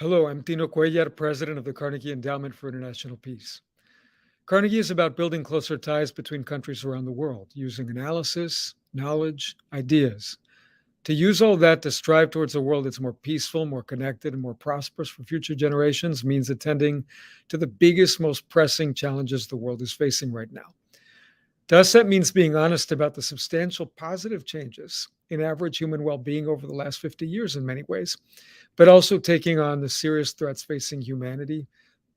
Hello, I'm Tino, president of the Carnegie Endowment for International Peace. Carnegie is about building closer ties between countries around the world using analysis, knowledge, ideas. To use all that to strive towards a world that's more peaceful, more connected, and more prosperous for future generations means attending to the biggest, most pressing challenges the world is facing right now. To us, that means being honest about the substantial positive changes in average human well being over the last 50 years in many ways, but also taking on the serious threats facing humanity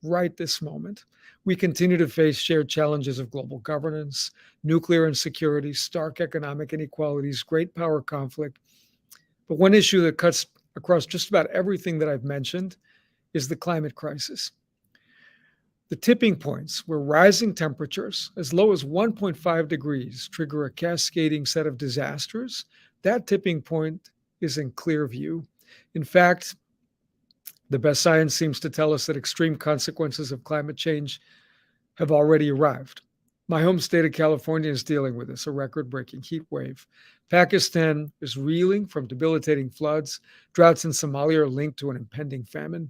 right this moment. We continue to face shared challenges of global governance, nuclear insecurity, stark economic inequalities, great power conflict. But one issue that cuts across just about everything that I've mentioned is the climate crisis. The tipping points where rising temperatures as low as 1.5 degrees trigger a cascading set of disasters, that tipping point is in clear view. In fact, the best science seems to tell us that extreme consequences of climate change have already arrived. My home state of California is dealing with this, a record-breaking heat wave. Pakistan is reeling from debilitating floods. Droughts in Somalia are linked to an impending famine.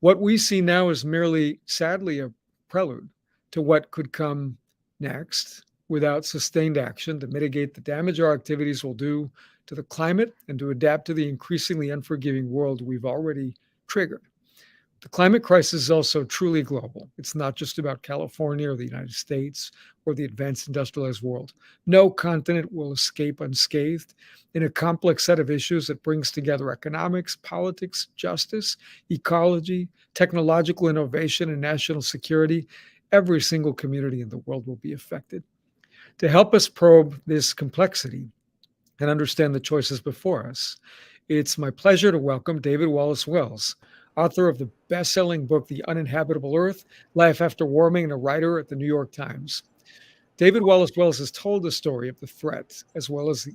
What we see now is merely, sadly, a prelude to what could come next without sustained action to mitigate the damage our activities will do to the climate and to adapt to the increasingly unforgiving world we've already triggered. The climate crisis is also truly global. It's not just about California or the United States or the advanced industrialized world. No continent will escape unscathed in a complex set of issues that brings together economics, politics, justice, ecology, technological innovation, and national security. Every single community in the world will be affected. To help us probe this complexity and understand the choices before us, it's my pleasure to welcome David Wallace-Wells, author of the best-selling book, The Uninhabitable Earth, Life After Warming, and a writer at the New York Times. David Wallace-Wells has told the story of the threat, as well as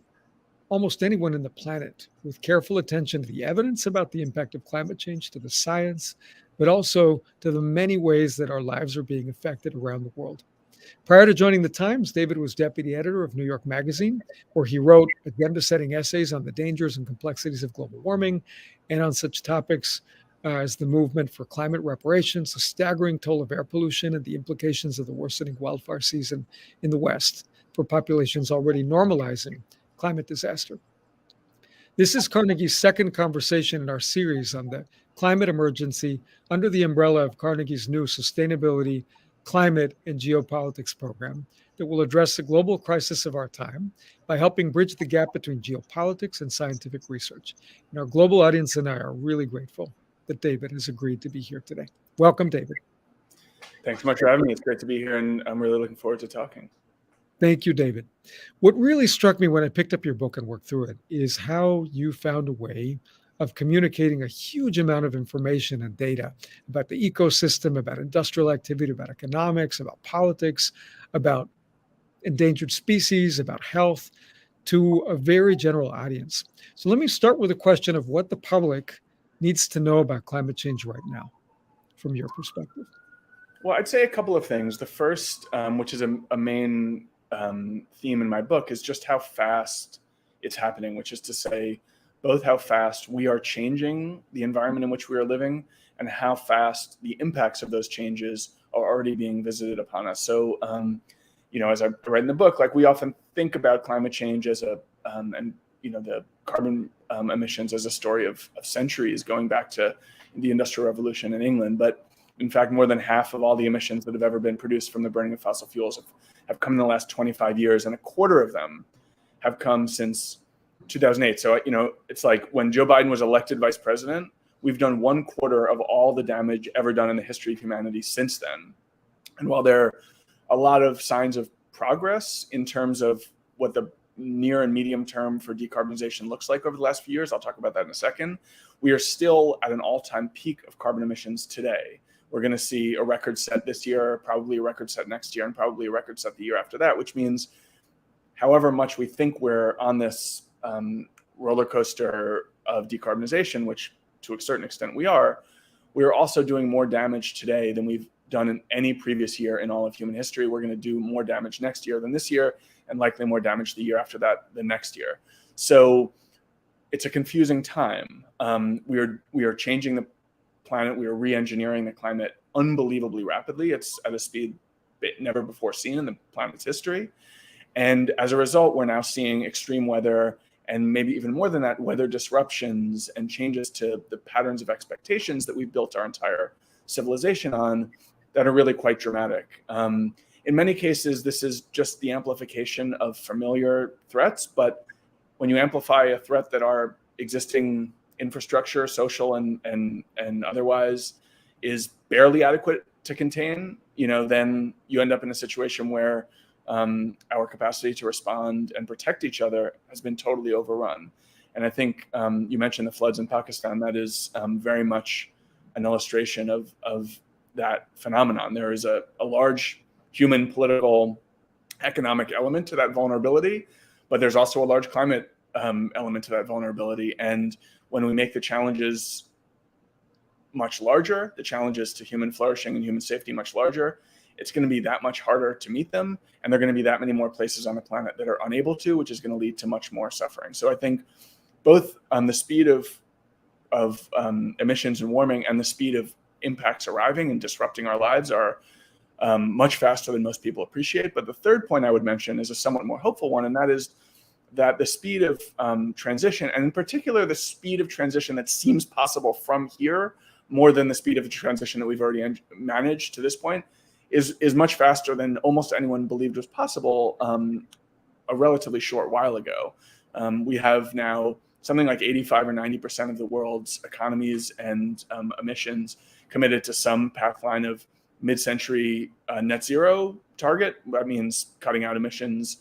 almost anyone in the planet, with careful attention to the evidence about the impact of climate change, to the science, but also to the many ways that our lives are being affected around the world. Prior to joining the Times, David was deputy editor of New York Magazine, where he wrote agenda-setting essays on the dangers and complexities of global warming and on such topics as the movement for climate reparations, the staggering toll of air pollution, and the implications of the worsening wildfire season in the West for populations already normalizing climate disaster. This is Carnegie's second conversation in our series on the climate emergency under the umbrella of Carnegie's new Sustainability, Climate, and Geopolitics program that will address the global crisis of our time by helping bridge the gap between geopolitics and scientific research. And our global audience and I are really grateful that David has agreed to be here today. Welcome, David. Thanks so much for having me. It's great to be here, and I'm really looking forward to talking. Thank you, David. What really struck me when I picked up your book and worked through it is how you found a way of communicating a huge amount of information and data about the ecosystem, about industrial activity, about economics, about politics, about endangered species, about health, to a very general audience. So let me start with a question of what the public needs to know about climate change right now, from your perspective. Well, I'd say a couple of things. The first, which is a main theme in my book, is just how fast it's happening, which is to say, both how fast we are changing the environment in which we are living and how fast the impacts of those changes are already being visited upon us. So, as I write in the book, like we often think about climate change as the carbon emissions as a story of centuries going back to the Industrial Revolution in England. But in fact, more than half of all the emissions that have ever been produced from the burning of fossil fuels have come in the last 25 years, and a quarter of them have come since 2008. So, it's like when Joe Biden was elected vice president, we've done 1/4 of all the damage ever done in the history of humanity since then. And while there are a lot of signs of progress in terms of what the near and medium term for decarbonization looks like over the last few years, I'll talk about that in a second, we are still at an all-time peak of carbon emissions today. We're going to see a record set this year, probably a record set next year, and probably a record set the year after that, which means however much we think we're on this roller coaster of decarbonization, which to a certain extent we are also doing more damage today than we've done in any previous year in all of human history. We're going to do more damage next year than this year, and likely more damage the year after that, the next year. So it's a confusing time. We are changing planet. We are re-engineering the climate unbelievably rapidly. It's at a speed never before seen in the planet's history. And as a result, we're now seeing extreme weather, and maybe even more than that, weather disruptions and changes to the patterns of expectations that we've built our entire civilization on that are really quite dramatic. In many cases, this is just the amplification of familiar threats, but when you amplify a threat that our existing infrastructure, social and otherwise, is barely adequate to contain, then you end up in a situation where our capacity to respond and protect each other has been totally overrun. And I think you mentioned the floods in Pakistan. That is very much an illustration of that phenomenon. There is a large human, political, economic element to that vulnerability, but there's also a large climate element to that vulnerability. And when we make the challenges much larger, the challenges to human flourishing and human safety much larger, it's going to be that much harder to meet them. And there are going to be that many more places on the planet that are unable to, which is going to lead to much more suffering. So I think both the speed of emissions and warming and the speed of impacts arriving and disrupting our lives are much faster than most people appreciate. But the third point I would mention is a somewhat more hopeful one, and that is that the speed of transition, and in particular the speed of transition that seems possible from here, more than the speed of the transition that we've already managed to this point, is much faster than almost anyone believed was possible a relatively short while ago. We have now something like 85 or 90% of the world's economies and emissions committed to some pathline of mid-century net zero target. That means cutting out emissions,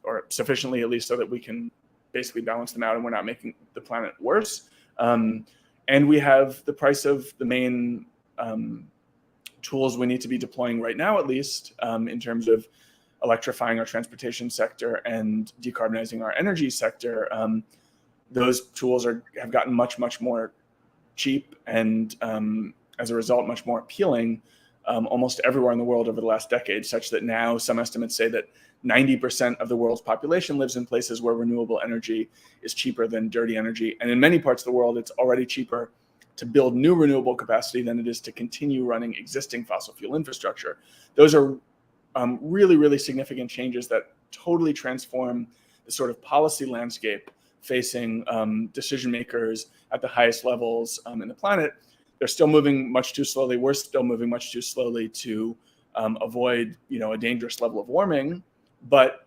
or sufficiently at least so that we can basically balance them out and we're not making the planet worse. And we have the price of the main tools we need to be deploying right now, at least, in terms of electrifying our transportation sector and decarbonizing our energy sector. Those tools have gotten much, much more cheap and, as a result, much more appealing almost everywhere in the world over the last decade, such that now some estimates say that 90% of the world's population lives in places where renewable energy is cheaper than dirty energy. And in many parts of the world, it's already cheaper to build new renewable capacity than it is to continue running existing fossil fuel infrastructure. Those are really, really significant changes that totally transform the sort of policy landscape facing decision makers at the highest levels in the planet. They're still moving much too slowly. We're still moving much too slowly to avoid, a dangerous level of warming. But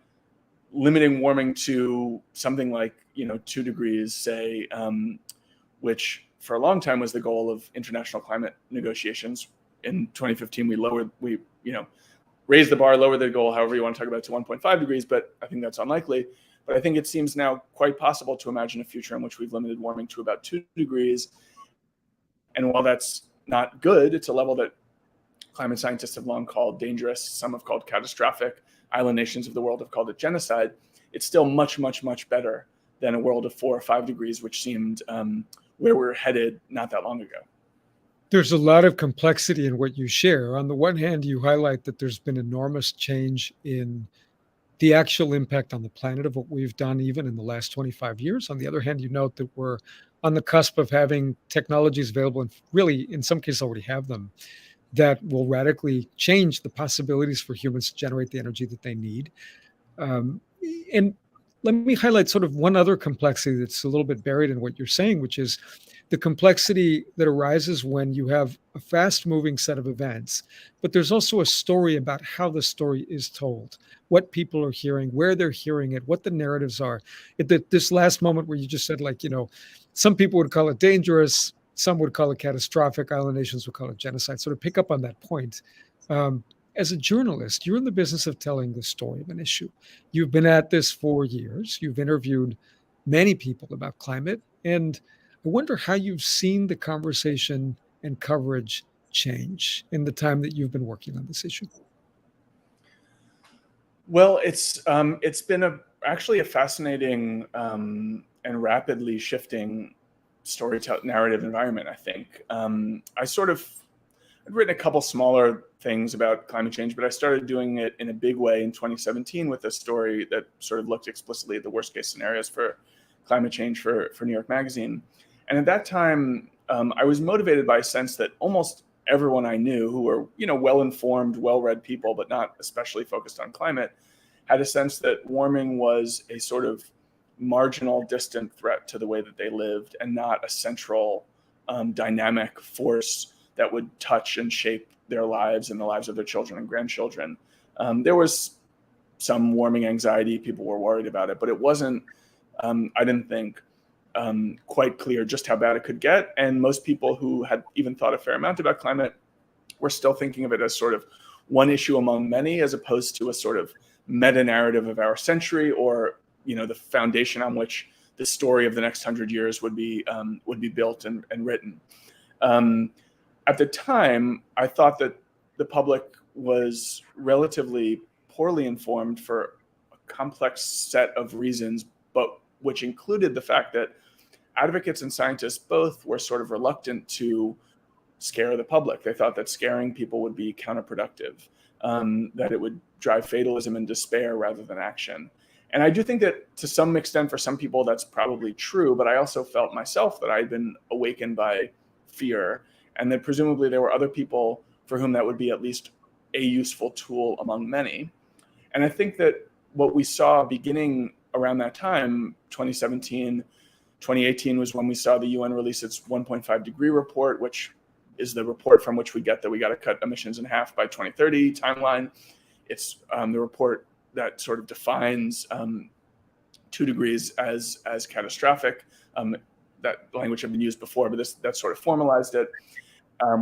limiting warming to something like 2 degrees, say, which for a long time was the goal of international climate negotiations. In 2015, we raised the bar, lowered the goal, however you want to talk about it, to 1.5 degrees. But I think that's unlikely. But I think it seems now quite possible to imagine a future in which we've limited warming to about 2 degrees. And while that's not good, it's a level that climate scientists have long called dangerous. Some have called catastrophic. Island nations of the world have called it genocide. It's still much, much, much better than a world of 4 or 5 degrees, which seemed where we're headed not that long ago. There's a lot of complexity in what you share. On the one hand, you highlight that there's been enormous change in the actual impact on the planet of what we've done even in the last 25 years. On the other hand, you note that we're on the cusp of having technologies available, and really, in some cases, already have them, that will radically change the possibilities for humans to generate the energy that they need. And let me highlight sort of one other complexity that's a little bit buried in what you're saying, which is the complexity that arises when you have a fast-moving set of events, but there's also a story about how the story is told, what people are hearing, where they're hearing it, what the narratives are. This last moment where you just said, some people would call it dangerous, some would call it catastrophic, island nations would call it genocide. Sort of pick up on that point. As a journalist, you're in the business of telling the story of an issue. You've been at this for years. You've interviewed many people about climate. And I wonder how you've seen the conversation and coverage change in the time that you've been working on this issue. Well, it's been actually a fascinating and rapidly shifting narrative environment, I think. I'd written a couple smaller things about climate change, but I started doing it in a big way in 2017 with a story that sort of looked explicitly at the worst case scenarios for climate change for New York Magazine. And at that time, I was motivated by a sense that almost everyone I knew who were, well-informed, well-read people, but not especially focused on climate, had a sense that warming was a sort of marginal, distant threat to the way that they lived and not a central dynamic force that would touch and shape their lives and the lives of their children and grandchildren. There was some warming anxiety. People were worried about it, but it wasn't, I didn't think, quite clear just how bad it could get. And most people who had even thought a fair amount about climate were still thinking of it as sort of one issue among many, as opposed to a sort of meta-narrative of our century, or the foundation on which the story of the next 100 years would be built and written. At the time, I thought that the public was relatively poorly informed for a complex set of reasons, but which included the fact that advocates and scientists both were sort of reluctant to scare the public. They thought that scaring people would be counterproductive, that it would drive fatalism and despair rather than action. And I do think that to some extent, for some people, that's probably true, but I also felt myself that I had been awakened by fear, and that presumably there were other people for whom that would be at least a useful tool among many. And I think that what we saw beginning around that time, 2017, 2018, was when we saw the UN release its 1.5 degree report, which is the report from which we get that we got to cut emissions in half by 2030 timeline. It's the report that sort of defines 2 degrees as catastrophic. That language had been used before, but that sort of formalized it.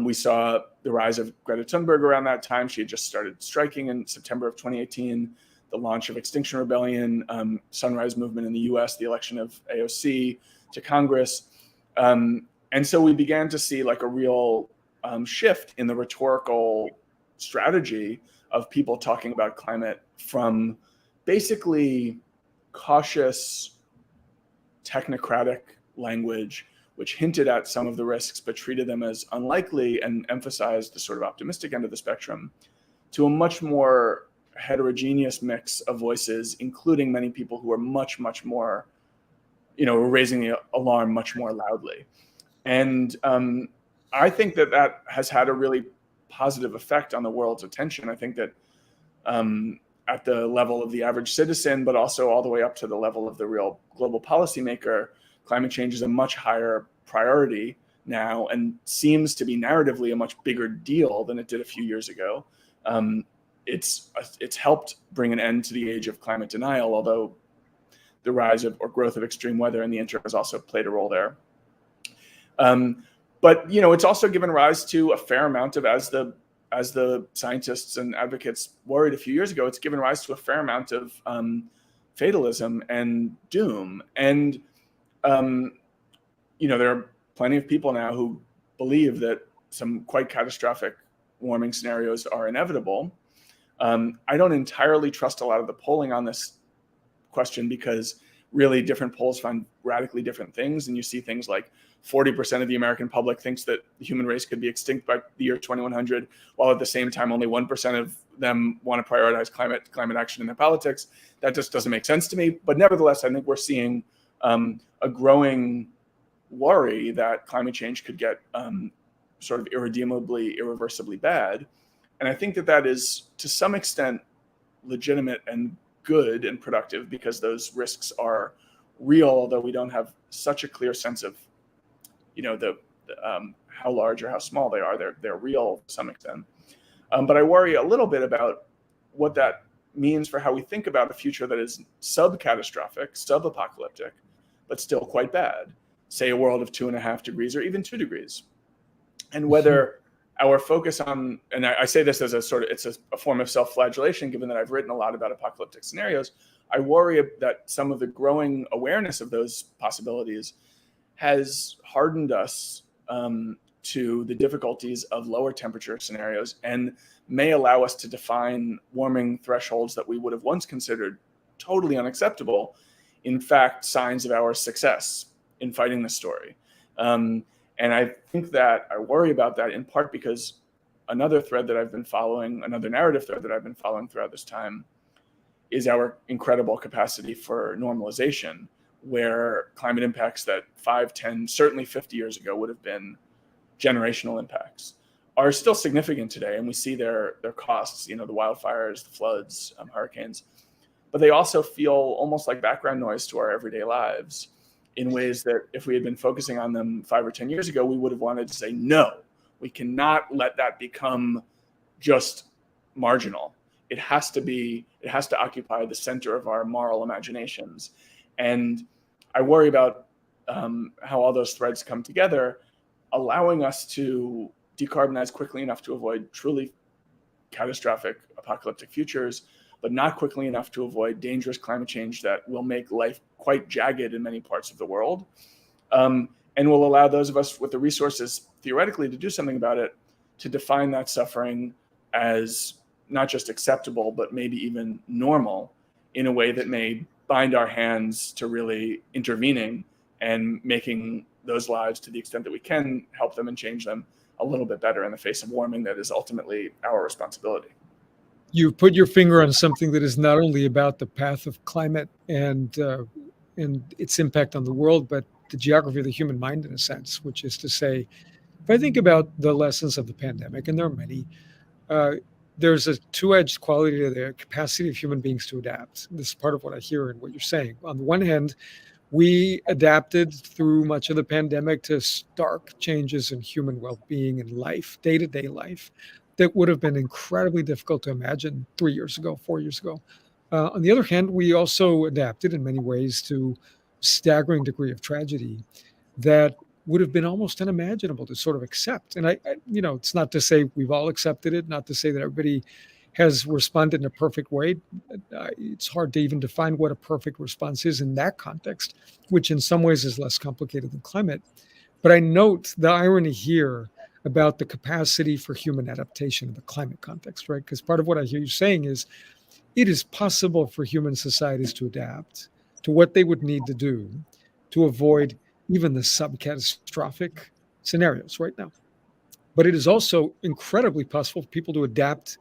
We saw the rise of Greta Thunberg around that time. She had just started striking in September of 2018, the launch of Extinction Rebellion, Sunrise Movement in the US, the election of AOC to Congress. And so we began to see like a real shift in the rhetorical strategy of people talking about climate, from basically cautious, technocratic language, which hinted at some of the risks but treated them as unlikely and emphasized the sort of optimistic end of the spectrum, to a much more heterogeneous mix of voices, including many people who are much, much more, were raising the alarm much more loudly. And I think that has had a really positive effect on the world's attention. I think that at the level of the average citizen, but also all the way up to the level of the real global policymaker, climate change is a much higher priority now and seems to be narratively a much bigger deal than it did a few years ago. It's helped bring an end to the age of climate denial, although the rise of or growth of extreme weather in the interim has also played a role there. But it's also given rise to a fair amount of, as the scientists and advocates worried a few years ago, it's given rise to a fair amount of fatalism and doom. And there are plenty of people now who believe that some quite catastrophic warming scenarios are inevitable. I don't entirely trust a lot of the polling on this question, because really different polls find radically different things. And you see things like 40% of the American public thinks that the human race could be extinct by the year 2100, while at the same time only 1% of them want to prioritize climate action in their politics. That just doesn't make sense to me. But nevertheless, I think we're seeing a growing worry that climate change could get sort of irredeemably, irreversibly bad. And I think that is to some extent legitimate and good and productive, because those risks are real, although we don't have such a clear sense of how large or how small they are. They're real to some extent. But I worry a little bit about what that means for how we think about a future that is sub-catastrophic, sub-apocalyptic, but still quite bad. Say a world of 2.5 degrees or even 2 degrees. And whether our focus on, and I say this as it's a form of self-flagellation, given that I've written a lot about apocalyptic scenarios, I worry that some of the growing awareness of those possibilities has hardened us to the difficulties of lower temperature scenarios, and may allow us to define warming thresholds that we would have once considered totally unacceptable, in fact, signs of our success in fighting this story. And I think that I worry about that in part because another narrative thread that I've been following throughout this time is our incredible capacity for normalization, where climate impacts that 5, 10, certainly 50 years ago would have been generational impacts are still significant today. And we see their costs, the wildfires, the floods, hurricanes, but they also feel almost like background noise to our everyday lives in ways that if we had been focusing on them 5 or 10 years ago, we would have wanted to say, no, we cannot let that become just marginal. It has to occupy the center of our moral imaginations. And I worry about how all those threads come together, allowing us to decarbonize quickly enough to avoid truly catastrophic apocalyptic futures, but not quickly enough to avoid dangerous climate change that will make life quite jagged in many parts of the world, and will allow those of us with the resources theoretically to do something about it to define that suffering as not just acceptable, but maybe even normal in a way that may bind our hands to really intervening and making those lives, to the extent that we can help them and change them, a little bit better in the face of warming that is ultimately our responsibility. You put your finger on something that is not only about the path of climate and its impact on the world, but the geography of the human mind in a sense, which is to say, if I think about the lessons of the pandemic, and there are many, there's a two-edged quality to the capacity of human beings to adapt. This is part of what I hear in what you're saying. On the one hand, we adapted through much of the pandemic to stark changes in human well-being and life, day-to-day life, that would have been incredibly difficult to imagine 3 years ago, 4 years ago. On the other hand, we also adapted in many ways to staggering degree of tragedy that would have been almost unimaginable to sort of accept. And it's not to say we've all accepted it, not to say that everybody has responded in a perfect way. It's hard to even define what a perfect response is in that context, which in some ways is less complicated than climate. But I note the irony here about the capacity for human adaptation in the climate context, right? Because part of what I hear you saying is it is possible for human societies to adapt to what they would need to do to avoid even the sub-catastrophic scenarios right now. But it is also incredibly possible for people to adapt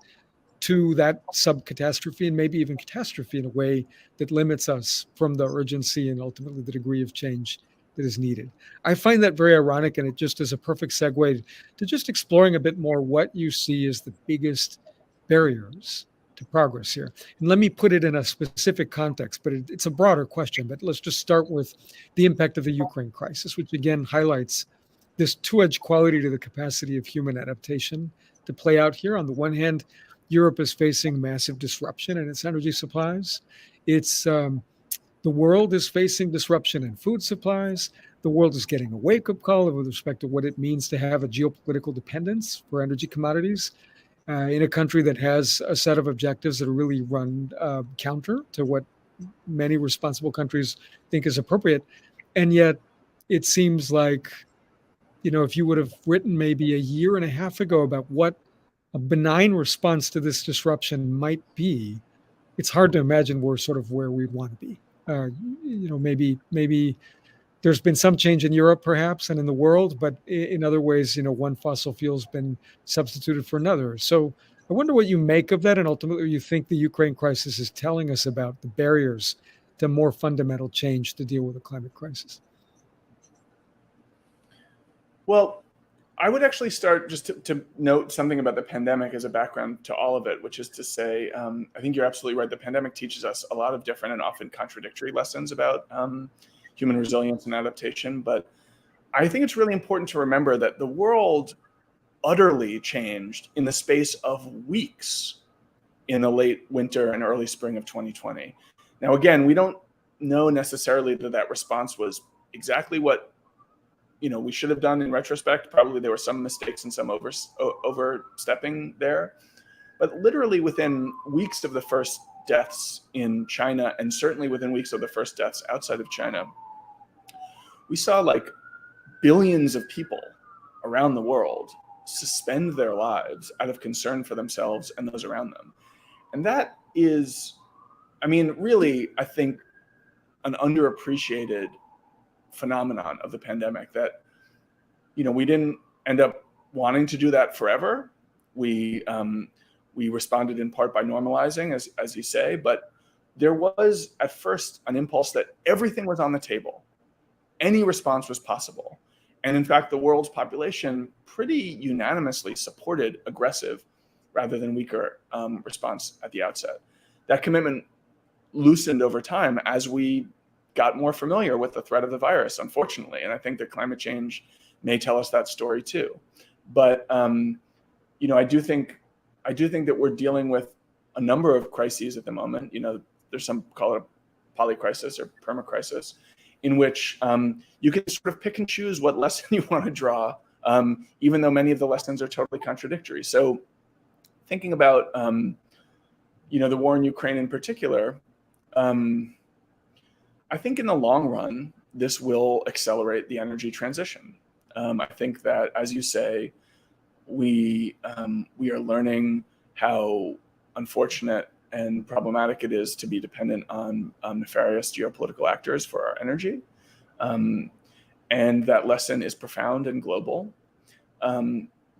to that sub-catastrophe and maybe even catastrophe in a way that limits us from the urgency and ultimately the degree of change that is needed. I find that very ironic, and it just is a perfect segue to just exploring a bit more what you see as the biggest barriers to progress here. And let me put it in a specific context, but it's a broader question. But let's just start with the impact of the Ukraine crisis, which again highlights this two-edged quality to the capacity of human adaptation to play out here. On the one hand, Europe is facing massive disruption in its energy supplies. The world is facing disruption in food supplies. The world is getting a wake-up call with respect to what it means to have a geopolitical dependence for energy commodities in a country that has a set of objectives that are really run counter to what many responsible countries think is appropriate. And yet it seems like, if you would have written maybe a year and a half ago about what a benign response to this disruption might be, it's hard to imagine we're sort of where we want to be. Maybe there's been some change in Europe, perhaps, and in the world, but in other ways, one fossil fuel's been substituted for another. So I wonder what you make of that, and ultimately, you think the Ukraine crisis is telling us about the barriers to more fundamental change to deal with the climate crisis. Well, I would actually start just to note something about the pandemic as a background to all of it, which is to say, I think you're absolutely right. The pandemic teaches us a lot of different and often contradictory lessons about human resilience and adaptation. But I think it's really important to remember that the world utterly changed in the space of weeks in the late winter and early spring of 2020. Now, again, we don't know necessarily that response was exactly what we should have done in retrospect. Probably there were some mistakes and some overstepping there. But literally within weeks of the first deaths in China, and certainly within weeks of the first deaths outside of China, we saw like billions of people around the world suspend their lives out of concern for themselves and those around them. And that is, really, I think, an underappreciated phenomenon of the pandemic that, we didn't end up wanting to do that forever. We responded in part by normalizing, as you say, but there was at first an impulse that everything was on the table. Any response was possible. And in fact, the world's population pretty unanimously supported aggressive rather than weaker response at the outset. That commitment loosened over time as we got more familiar with the threat of the virus, unfortunately. And I think that climate change may tell us that story too. But I do think that we're dealing with a number of crises at the moment. There's some call it a polycrisis or permacrisis, in which you can sort of pick and choose what lesson you want to draw, even though many of the lessons are totally contradictory. So thinking about the war in Ukraine in particular, I think in the long run, this will accelerate the energy transition. I think that, as you say, we are learning how unfortunate and problematic it is to be dependent on nefarious geopolitical actors for our energy. And that lesson is profound and global.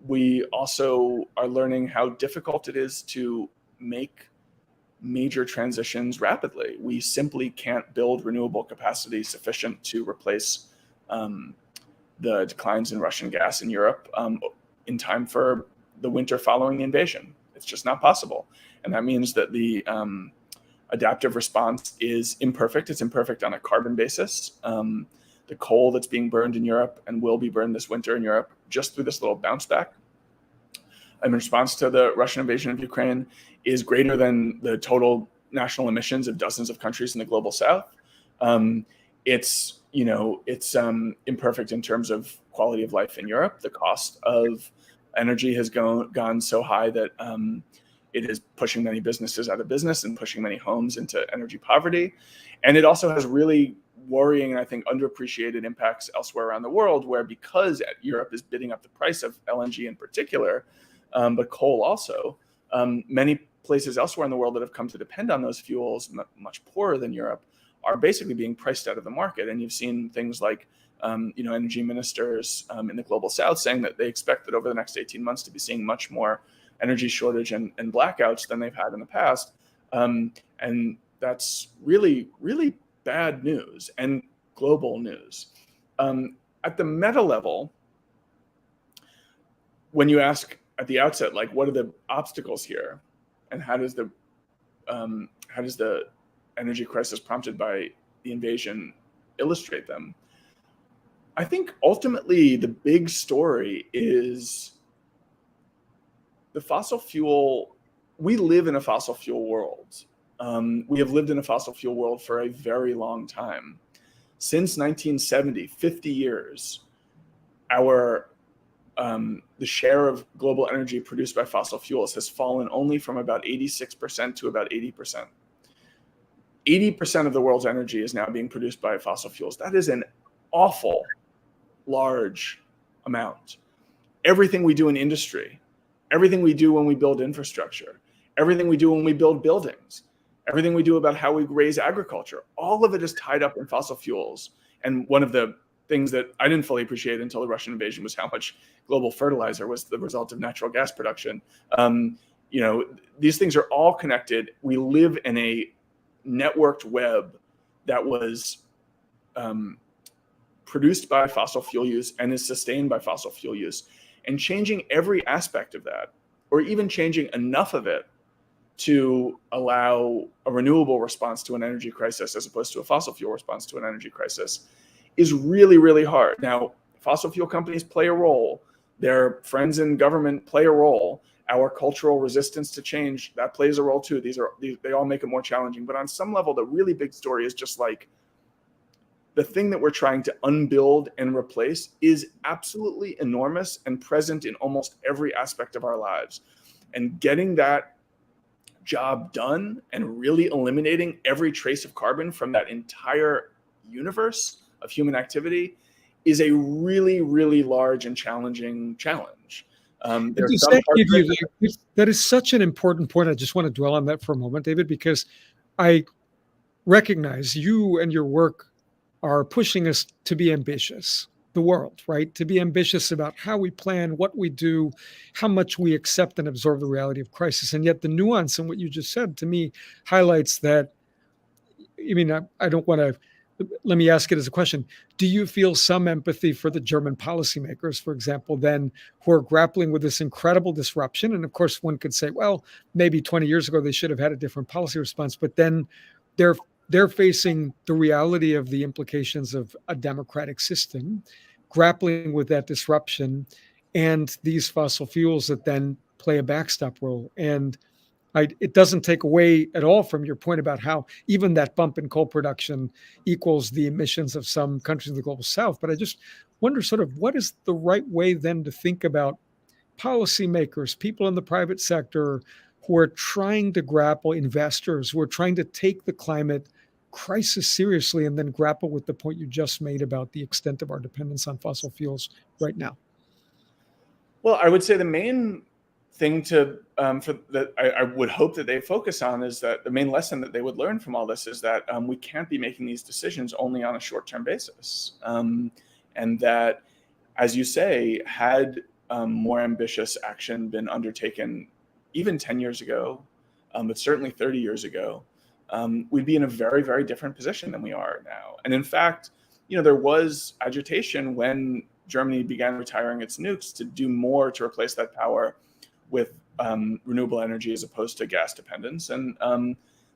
We also are learning how difficult it is to make major transitions rapidly. We simply can't build renewable capacity sufficient to replace the declines in Russian gas in Europe in time for the winter following the invasion. It's just not possible. And that means that the adaptive response is imperfect. It's imperfect on a carbon basis. The coal that's being burned in Europe and will be burned this winter in Europe just through this little bounce back in response to the Russian invasion of Ukraine is greater than the total national emissions of dozens of countries in the global south. It's imperfect in terms of quality of life in Europe. The cost of energy has gone so high that it is pushing many businesses out of business and pushing many homes into energy poverty. And it also has really worrying and I think underappreciated impacts elsewhere around the world, where because Europe is bidding up the price of LNG in particular, but coal also, many places elsewhere in the world that have come to depend on those fuels, much poorer than Europe, are basically being priced out of the market. And you've seen things like energy ministers in the global south saying that they expect that over the next 18 months to be seeing much more energy shortage and blackouts than they've had in the past. And that's really, really bad news and global news. At the meta level, when you ask at the outset, like, what are the obstacles here, and how does the energy crisis prompted by the invasion illustrate them? I think ultimately the big story is the fossil fuel. We live in a fossil fuel world. We have lived in a fossil fuel world for a very long time. Since 1970, 50 years, the share of global energy produced by fossil fuels has fallen only from about 86% to about 80%. 80% of the world's energy is now being produced by fossil fuels. That is an awful large amount. Everything we do in industry, everything we do when we build infrastructure, everything we do when we build buildings, everything we do about how we raise agriculture, all of it is tied up in fossil fuels. And one of the things that I didn't fully appreciate until the Russian invasion was how much global fertilizer was the result of natural gas production. These things are all connected. We live in a networked web that was produced by fossil fuel use and is sustained by fossil fuel use. And changing every aspect of that, or even changing enough of it to allow a renewable response to an energy crisis as opposed to a fossil fuel response to an energy crisis, is really, really hard. Now, fossil fuel companies play a role. Their friends in government play a role. Our cultural resistance to change, that plays a role too. They all make it more challenging. But on some level, the really big story is just like the thing that we're trying to unbuild and replace is absolutely enormous and present in almost every aspect of our lives. And getting that job done and really eliminating every trace of carbon from that entire universe of human activity is a really, really large and challenging challenge. That is such an important point. I just want to dwell on that for a moment, David, because I recognize you and your work are pushing us to be ambitious, the world, right? To be ambitious about how we plan, what we do, how much we accept and absorb the reality of crisis. And yet the nuance in what you just said to me highlights that I mean, I don't want to, let me ask it as a question. Do you feel some empathy for the German policymakers, for example, then, who are grappling with this incredible disruption? And of course, one could say, well, maybe 20 years ago, they should have had a different policy response, but then they're they're facing the reality of the implications of a democratic system, grappling with that disruption and these fossil fuels that then play a backstop role. And it doesn't take away at all from your point about how even that bump in coal production equals the emissions of some countries in the global south. But I just wonder sort of what is the right way then to think about policymakers, people in the private sector who are trying to grapple, investors who are trying to take the climate crisis seriously and then grapple with the point you just made about the extent of our dependence on fossil fuels right now. Well, I would say the main thing that I would hope that they focus on is that the main lesson that they would learn from all this is that we can't be making these decisions only on a short-term basis, and that, as you say, had more ambitious action been undertaken even 10 years ago, but certainly 30 years ago, we'd be in a very, very different position than we are now. And in fact, there was agitation when Germany began retiring its nukes to do more to replace that power with renewable energy as opposed to gas dependence. And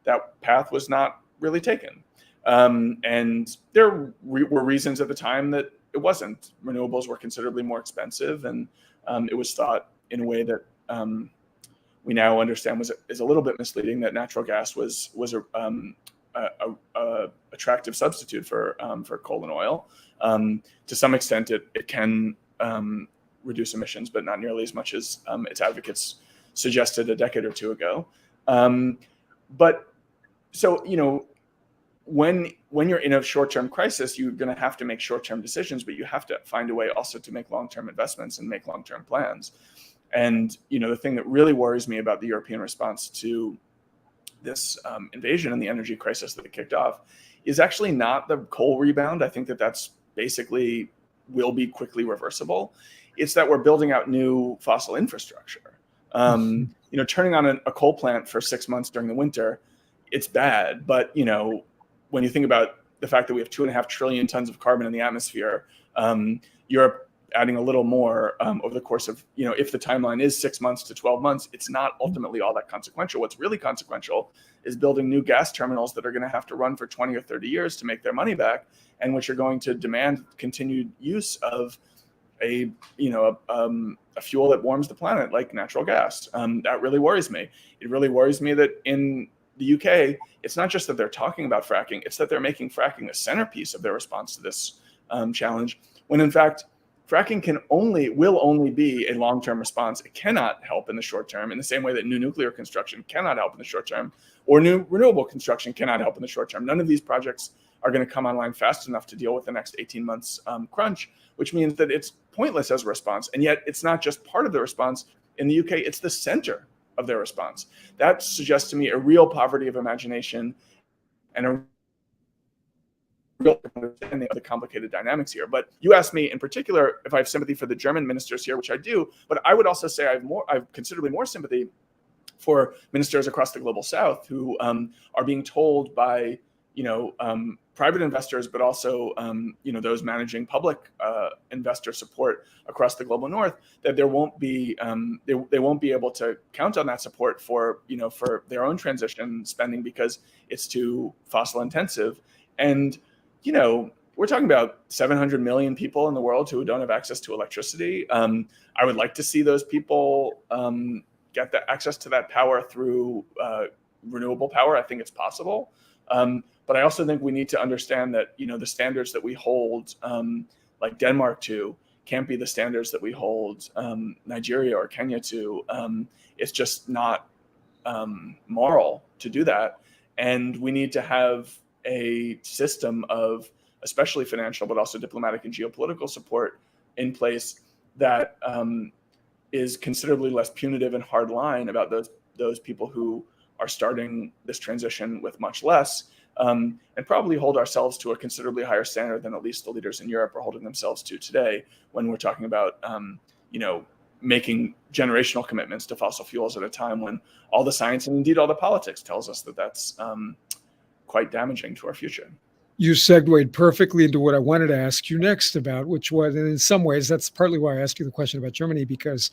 that path was not really taken. And there were reasons at the time that it wasn't. Renewables were considerably more expensive, and it was thought in a way that we now understand is a little bit misleading, that natural gas was a attractive substitute for coal and oil. To some extent, it can reduce emissions, but not nearly as much as its advocates suggested a decade or two ago. But so, when you're in a short-term crisis, you're going to have to make short-term decisions, but you have to find a way also to make long-term investments and make long-term plans. And, the thing that really worries me about the European response to this invasion and the energy crisis that it kicked off is actually not the coal rebound. I think that that's basically will be quickly reversible. It's that we're building out new fossil infrastructure. Turning on a coal plant for 6 months during the winter, it's bad. But, when you think about the fact that we have 2.5 trillion tons of carbon in the atmosphere, Europe adding a little more over the course of, if the timeline is 6 months to 12 months, it's not ultimately all that consequential. What's really consequential is building new gas terminals that are going to have to run for 20 or 30 years to make their money back, and which are going to demand continued use of a fuel that warms the planet like natural gas. That really worries me. It really worries me that in the UK, it's not just that they're talking about fracking, it's that they're making fracking the centerpiece of their response to this challenge, when in fact, fracking will only be a long-term response. It cannot help in the short term, in the same way that new nuclear construction cannot help in the short term, or new renewable construction cannot help in the short term. None of these projects are going to come online fast enough to deal with the next 18 months crunch, which means that it's pointless as a response. And yet it's not just part of the response. In the UK, it's the center of their response. That suggests to me a real poverty of imagination and a real understanding of the complicated dynamics here. But you asked me in particular if I have sympathy for the German ministers here, which I do, but I would also say I have considerably more sympathy for ministers across the global south who are being told by private investors, but also those managing public investor support across the global north, that there won't be they won't be able to count on that support for their own transition spending because it's too fossil intensive. And we're talking about 700 million people in the world who don't have access to electricity. I would like to see those people get the access to that power through renewable power. I think it's possible. But I also think we need to understand that, the standards that we hold, like Denmark to, can't be the standards that we hold Nigeria or Kenya to. It's just not moral to do that. And we need to have a system of, especially financial, but also diplomatic and geopolitical support in place that is considerably less punitive and hard line about those people who are starting this transition with much less, and probably hold ourselves to a considerably higher standard than at least the leaders in Europe are holding themselves to today when we're talking about, making generational commitments to fossil fuels at a time when all the science and indeed all the politics tells us that that's quite damaging to our future. You segued perfectly into what I wanted to ask you next about, which was, and in some ways, that's partly why I asked you the question about Germany, because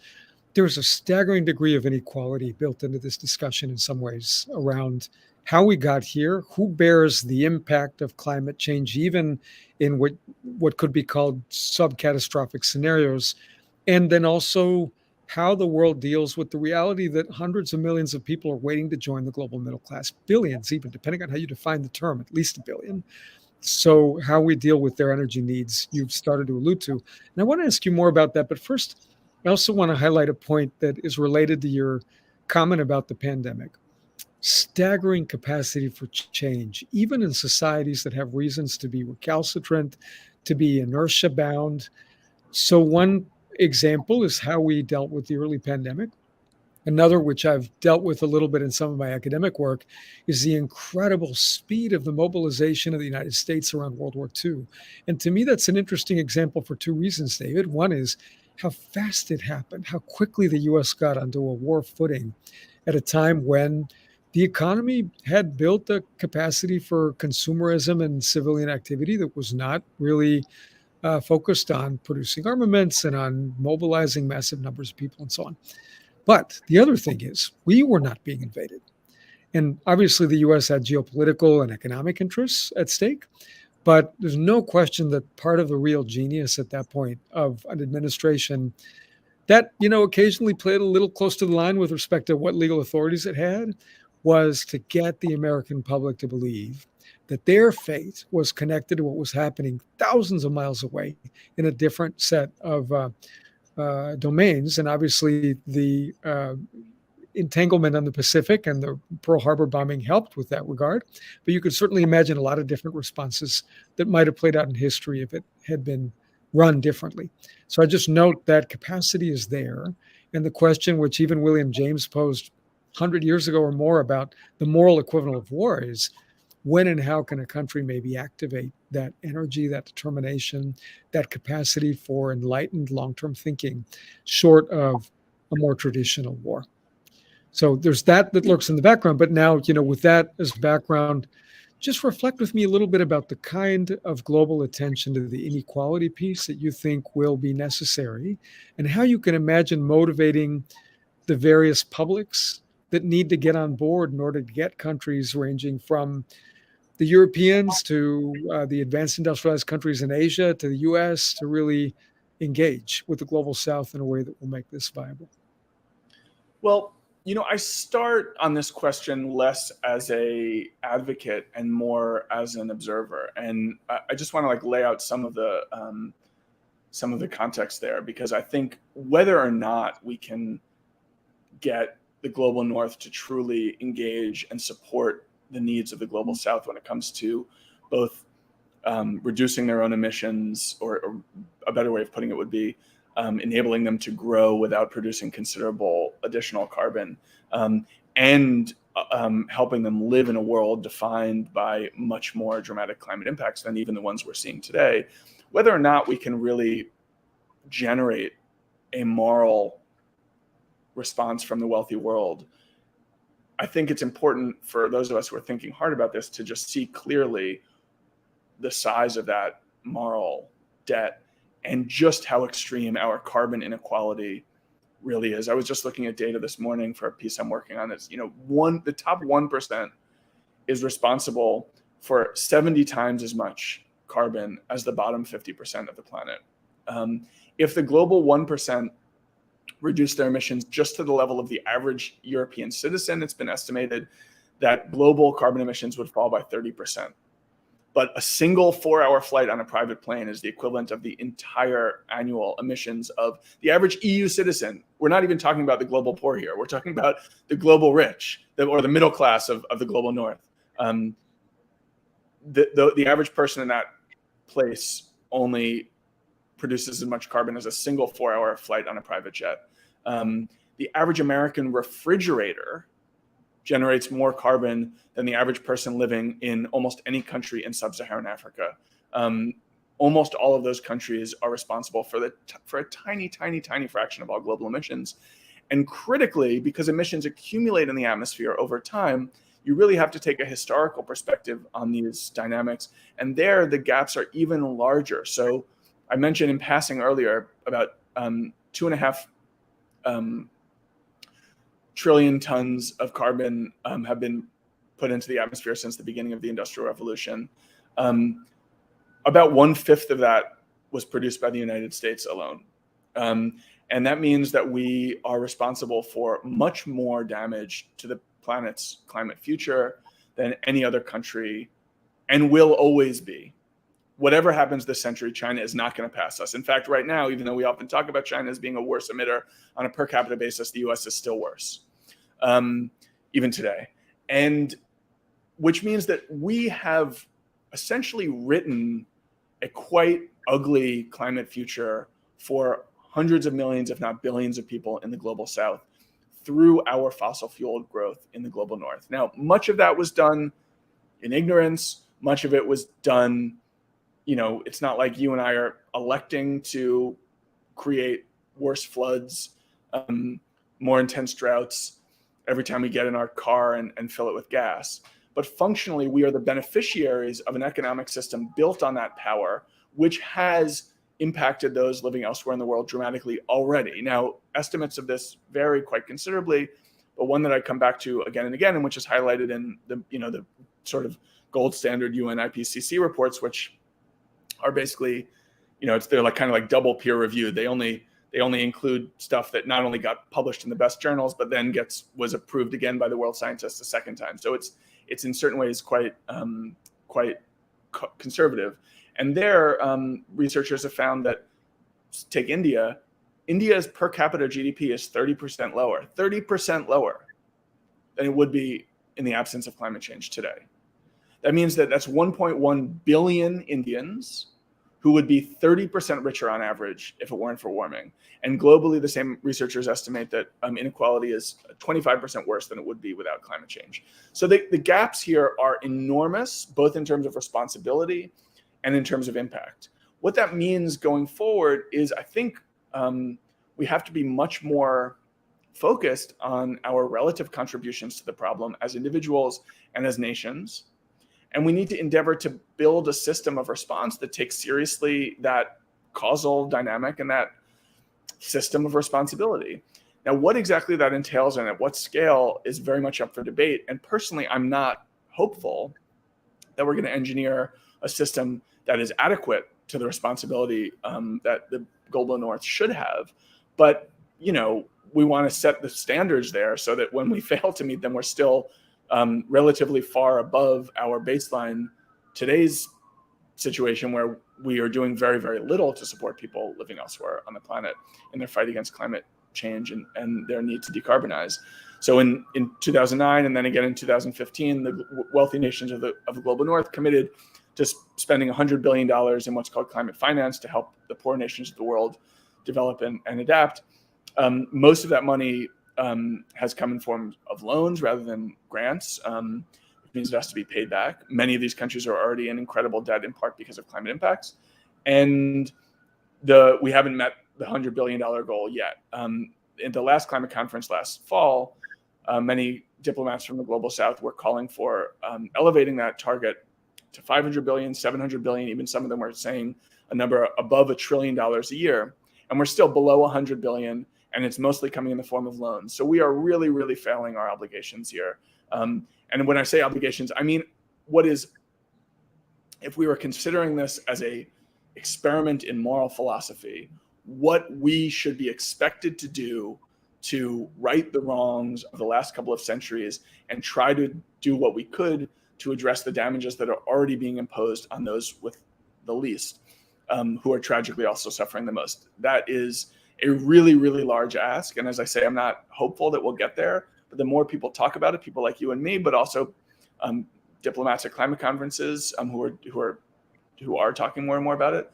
there's a staggering degree of inequality built into this discussion in some ways around how we got here, who bears the impact of climate change, even in what could be called sub-catastrophic scenarios, and then also how the world deals with the reality that hundreds of millions of people are waiting to join the global middle class, billions even, depending on how you define the term, at least a billion. So how we deal with their energy needs, you've started to allude to. And I want to ask you more about that. But first, I also want to highlight a point that is related to your comment about the pandemic. Staggering capacity for change, even in societies that have reasons to be recalcitrant, to be inertia bound. So one example is how we dealt with the early pandemic. Another, which I've dealt with a little bit in some of my academic work, is the incredible speed of the mobilization of the United States around World War II. And to me, that's an interesting example for two reasons, David. One is how fast it happened, how quickly the US got onto a war footing at a time when the economy had built a capacity for consumerism and civilian activity that was not really focused on producing armaments and on mobilizing massive numbers of people and so on. But the other thing is, we were not being invaded. And obviously, the US had geopolitical and economic interests at stake. But there's no question that part of the real genius at that point of an administration that, occasionally played a little close to the line with respect to what legal authorities it had was to get the American public to believe that their fate was connected to what was happening thousands of miles away in a different set of domains. And obviously, the entanglement on the Pacific and the Pearl Harbor bombing helped with that regard. But you could certainly imagine a lot of different responses that might have played out in history if it had been run differently. So I just note that capacity is there. And the question, which even William James posed 100 years ago or more about the moral equivalent of war, is when and how can a country maybe activate that energy, that determination, that capacity for enlightened long-term thinking, short of a more traditional war. So there's that lurks in the background. But now, with that as background, just reflect with me a little bit about the kind of global attention to the inequality piece that you think will be necessary, and how you can imagine motivating the various publics that need to get on board in order to get countries ranging from the Europeans to the advanced industrialized countries in Asia to the US to really engage with the global South in a way that will make this viable. Well, I start on this question less as a advocate and more as an observer, and I just want to lay out some of the context there, because I think whether or not we can get the global North to truly engage and support the needs of the global South when it comes to both reducing their own emissions, or a better way of putting it would be enabling them to grow without producing considerable additional carbon, and helping them live in a world defined by much more dramatic climate impacts than even the ones we're seeing today. Whether or not we can really generate a moral response from the wealthy world, I think it's important for those of us who are thinking hard about this to just see clearly the size of that moral debt and just how extreme our carbon inequality really is. I was just looking at data this morning for a piece I'm working on. It's, the top 1% is responsible for 70 times as much carbon as the bottom 50% of the planet. If the global 1% reduce their emissions just to the level of the average European citizen, it's been estimated that global carbon emissions would fall by 30%. But a single 4-hour flight on a private plane is the equivalent of the entire annual emissions of the average EU citizen. We're not even talking about the global poor here. We're talking about the global rich, or the middle class of the global North. The average person in that place only produces as much carbon as a single 4-hour flight on a private jet. The average American refrigerator generates more carbon than the average person living in almost any country in sub-Saharan Africa. Almost all of those countries are responsible for a tiny, tiny, tiny fraction of all global emissions. And critically, because emissions accumulate in the atmosphere over time, you really have to take a historical perspective on these dynamics. And there, the gaps are even larger. So I mentioned in passing earlier about 2.5 trillion tons of carbon have been put into the atmosphere since the beginning of the Industrial Revolution. About 1/5 of that was produced by the United States alone. And that means that we are responsible for much more damage to the planet's climate future than any other country, and will always be. Whatever happens this century, China is not going to pass us. In fact, right now, even though we often talk about China as being a worse emitter, on a per capita basis, the US is still worse, even today. And which means that we have essentially written a quite ugly climate future for hundreds of millions, if not billions of people in the global south through our fossil fueled growth in the global north. Now, much of that was done in ignorance. Much of it was done, it's not like you and I are electing to create worse floods, more intense droughts every time we get in our car and fill it with gas. But functionally, we are the beneficiaries of an economic system built on that power, which has impacted those living elsewhere in the world dramatically already. Now, estimates of this vary quite considerably, but one that I come back to again and again, and which is highlighted in the sort of gold standard UN IPCC reports, which are basically, they're like kind of like double peer reviewed. They only include stuff that not only got published in the best journals, but then was approved again by the world scientists a second time. So it's in certain ways quite conservative. And there, researchers have found that, take India, India's per capita GDP is 30% lower than it would be in the absence of climate change today. That means that's 1.1 billion Indians who would be 30% richer on average if it weren't for warming. And globally, the same researchers estimate that inequality is 25% worse than it would be without climate change. So the gaps here are enormous, both in terms of responsibility and in terms of impact. What that means going forward is, I think, we have to be much more focused on our relative contributions to the problem as individuals and as nations. And we need to endeavor to build a system of response that takes seriously that causal dynamic and that system of responsibility. Now, what exactly that entails and at what scale is very much up for debate. And personally, I'm not hopeful that we're going to engineer a system that is adequate to the responsibility that the global north should have. But, we want to set the standards there so that when we fail to meet them, we're still relatively far above our baseline today's situation, where we are doing very, very little to support people living elsewhere on the planet in their fight against climate change and their need to decarbonize. So in 2009 and then again in 2015, the wealthy nations of the global north committed to spending $100 billion in what's called climate finance to help the poor nations of the world develop and adapt. Most of that money has come in form of loans rather than grants, which means it has to be paid back. Many of these countries are already in incredible debt, in part because of climate impacts. And we haven't met the $100 billion goal yet. In the last climate conference last fall, many diplomats from the global south were calling for elevating that target to 500 billion, 700 billion, even some of them were saying a number above $1 trillion a year. And we're still below 100 billion, and it's mostly coming in the form of loans. So we are really, really failing our obligations here. And when I say obligations, I mean, if we were considering this as a experiment in moral philosophy, what we should be expected to do to right the wrongs of the last couple of centuries and try to do what we could to address the damages that are already being imposed on those with the least, who are tragically also suffering the most. That is a really, really large ask. And as I say, I'm not hopeful that we'll get there, but the more people talk about it, people like you and me, but also diplomats at climate conferences who are talking more and more about it,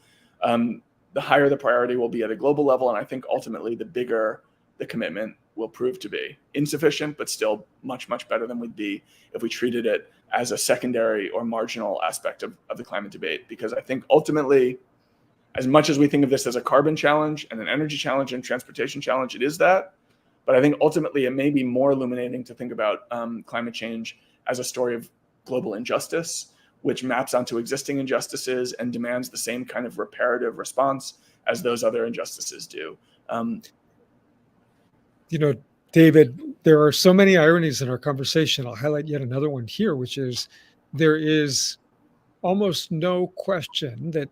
the higher the priority will be at a global level. And I think ultimately the bigger the commitment will prove to be. Insufficient, but still much, much better than we'd be if we treated it as a secondary or marginal aspect of the climate debate. Because I think ultimately, as much as we think of this as a carbon challenge and an energy challenge and transportation challenge, it is that. But I think ultimately it may be more illuminating to think about climate change as a story of global injustice, which maps onto existing injustices and demands the same kind of reparative response as those other injustices do. David, there are so many ironies in our conversation. I'll highlight yet another one here, which is there is almost no question that,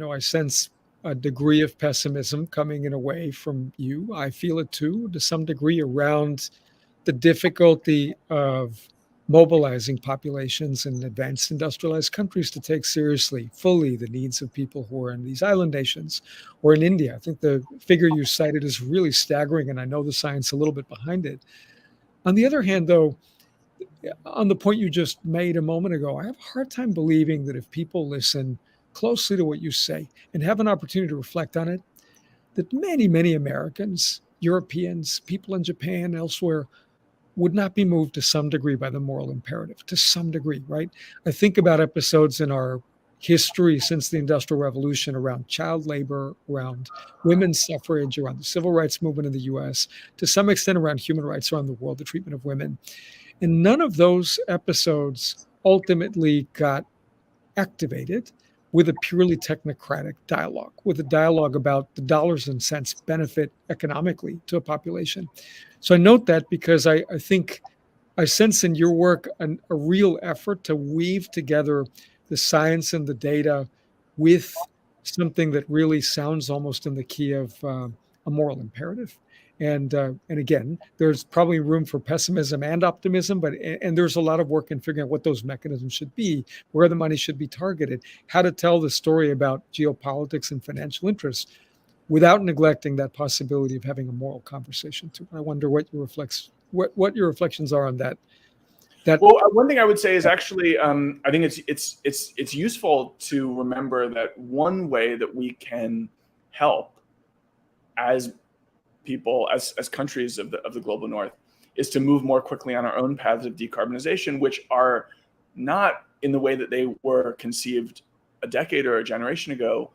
I sense a degree of pessimism coming in a way from you. I feel it too, to some degree, around the difficulty of mobilizing populations in advanced industrialized countries to take seriously, fully, the needs of people who are in these island nations or in India. I think the figure you cited is really staggering, and I know the science a little bit behind it. On the other hand, though, on the point you just made a moment ago, I have a hard time believing that if people listen closely to what you say and have an opportunity to reflect on it, that many, many Americans, Europeans, people in Japan, elsewhere, would not be moved to some degree by the moral imperative, to some degree, right? I think about episodes in our history since the Industrial Revolution around child labor, around women's suffrage, around the civil rights movement in the US, to some extent around human rights around the world, the treatment of women. And none of those episodes ultimately got activated with a purely technocratic dialogue, with a dialogue about the dollars and cents benefit economically to a population. So I note that because I think I sense in your work a real effort to weave together the science and the data with something that really sounds almost in the key of a moral imperative. And again, there's probably room for pessimism and optimism, and there's a lot of work in figuring out what those mechanisms should be, where the money should be targeted, how to tell the story about geopolitics and financial interests without neglecting that possibility of having a moral conversation too. I wonder what your reflections are on that. Well, one thing I would say is actually, I think it's useful to remember that one way that we can help as people, as countries of the global north, is to move more quickly on our own paths of decarbonization, which are not in the way that they were conceived a decade or a generation ago,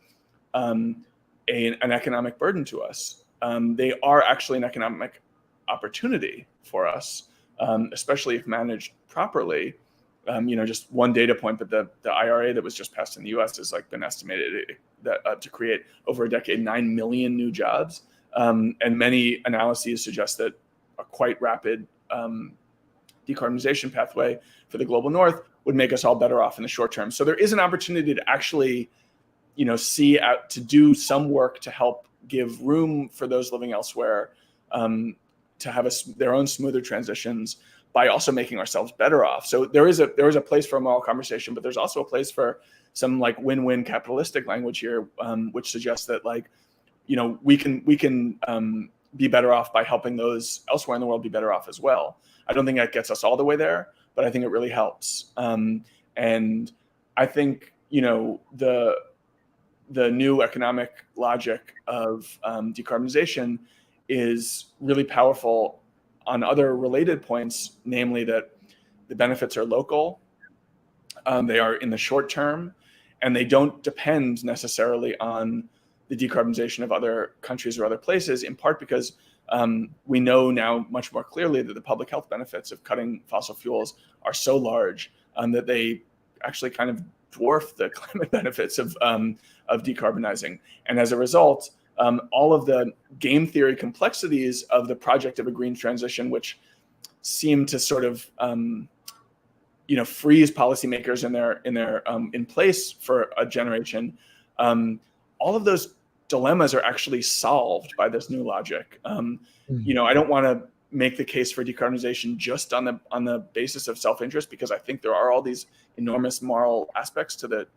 an economic burden to us. They are actually an economic opportunity for us, especially if managed properly. Just one data point, but the IRA that was just passed in the US has been estimated that to create over a decade 9 million new jobs. And many analyses suggest that a quite rapid decarbonization pathway for the global north would make us all better off in the short term. So there is an opportunity to actually, see out to do some work to help give room for those living elsewhere to have their own smoother transitions by also making ourselves better off. So there is a place for a moral conversation, but there's also a place for some win-win capitalistic language here, which suggests that we can be better off by helping those elsewhere in the world be better off as well. I don't think that gets us all the way there, but I think it really helps. And I think the new economic logic of decarbonization is really powerful on other related points, namely that the benefits are local, they are in the short term, and they don't depend necessarily on the decarbonization of other countries or other places, in part because we know now much more clearly that the public health benefits of cutting fossil fuels are so large that they actually kind of dwarf the climate benefits of decarbonizing. And as a result, all of the game theory complexities of the project of a green transition, which seem to sort of freeze policymakers in place for a generation, all of those dilemmas are actually solved by this new logic. I don't want to make the case for decarbonization just on the basis of self-interest, because I think there are all these enormous moral aspects to the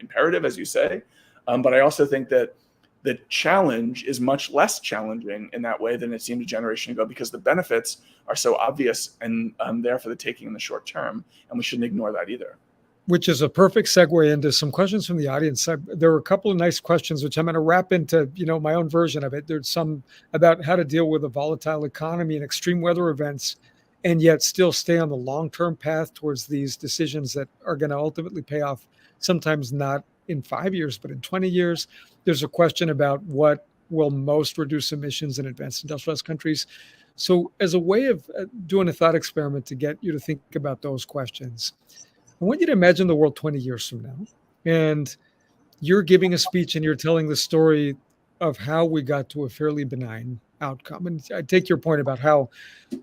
imperative, as you say. But I also think that the challenge is much less challenging in that way than it seemed a generation ago, because the benefits are so obvious and there for the taking in the short term, and we shouldn't ignore that either. Which is a perfect segue into some questions from the audience. There were a couple of nice questions, which I'm going to wrap into, my own version of it. There's some about how to deal with a volatile economy and extreme weather events, and yet still stay on the long-term path towards these decisions that are going to ultimately pay off, sometimes not in 5 years, but in 20 years. There's a question about what will most reduce emissions in advanced industrialized countries. So, as a way of doing a thought experiment to get you to think about those questions, I want you to imagine the world 20 years from now. And you're giving a speech and you're telling the story of how we got to a fairly benign outcome. And I take your point about how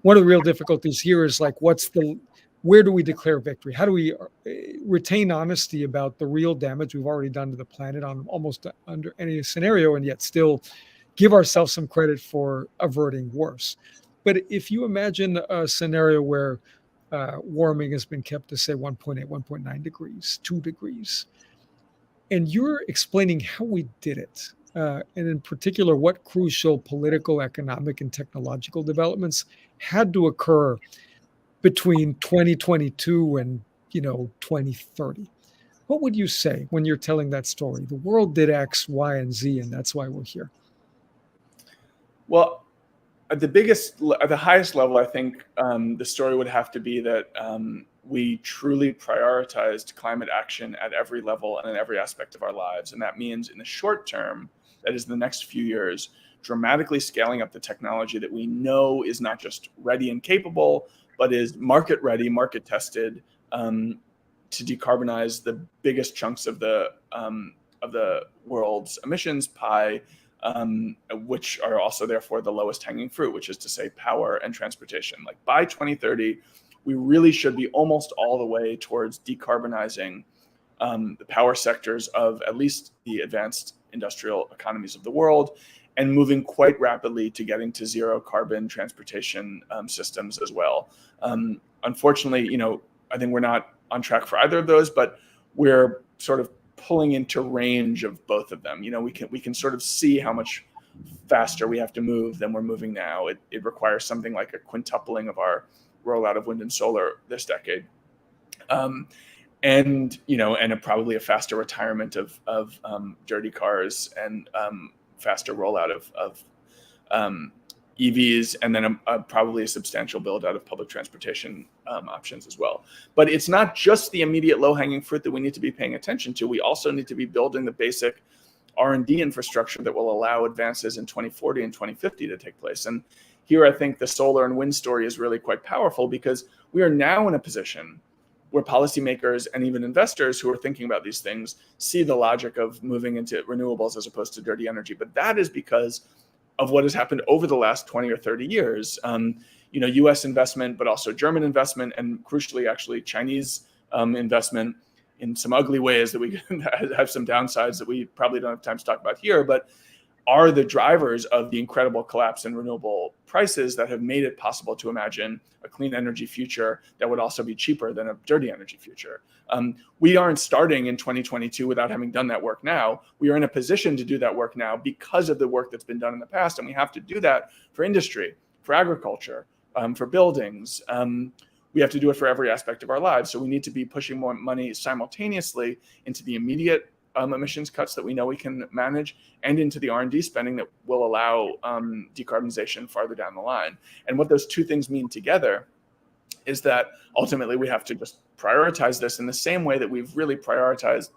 one of the real difficulties here is like, where do we declare victory? How do we retain honesty about the real damage we've already done to the planet on almost under any scenario, and yet still give ourselves some credit for averting worse? But if you imagine a scenario where warming has been kept to say 1.8, 1.9 degrees, 2 degrees, and you're explaining how we did it, and in particular, what crucial political, economic, and technological developments had to occur between 2022 and 2030. What would you say when you're telling that story? The world did X, Y, and Z, and that's why we're here. Well, at the highest level, I think the story would have to be that we truly prioritized climate action at every level and in every aspect of our lives. And that means in the short term, that is the next few years, dramatically scaling up the technology that we know is not just ready and capable, but is market ready, market tested, to decarbonize the biggest chunks of the world's emissions pie, which are also therefore the lowest hanging fruit, which is to say power and transportation. Like by 2030, we really should be almost all the way towards decarbonizing the power sectors of at least the advanced industrial economies of the world, and moving quite rapidly to getting to zero carbon transportation systems as well. Unfortunately, I think we're not on track for either of those, but we're sort of pulling into range of both of them. We can sort of see how much faster we have to move than we're moving now. It requires something like a quintupling of our rollout of wind and solar this decade. And probably a faster retirement of dirty cars, and faster rollout of EVs, and then probably a substantial build out of public transportation options as well. But it's not just the immediate low-hanging fruit that we need to be paying attention to. We also need to be building the basic R&D infrastructure that will allow advances in 2040 and 2050 to take place. And here I think the solar and wind story is really quite powerful, because we are now in a position where policymakers and even investors who are thinking about these things see the logic of moving into renewables as opposed to dirty energy. But that is because of what has happened over the last 20 or 30 years. US investment, but also German investment, and crucially, actually, Chinese investment in some ugly ways that we have some downsides that we probably don't have time to talk about here, but are the drivers of the incredible collapse in renewable prices that have made it possible to imagine a clean energy future that would also be cheaper than a dirty energy future. We aren't starting in 2022 without having done that work now. We are in a position to do that work now because of the work that's been done in the past, and we have to do that for industry, for agriculture, for buildings. We have to do it for every aspect of our lives. So we need to be pushing more money simultaneously into the immediate emissions cuts that we know we can manage, and into the R&D spending that will allow decarbonization farther down the line. And what those two things mean together is that ultimately we have to just prioritize this in the same way that we've really prioritized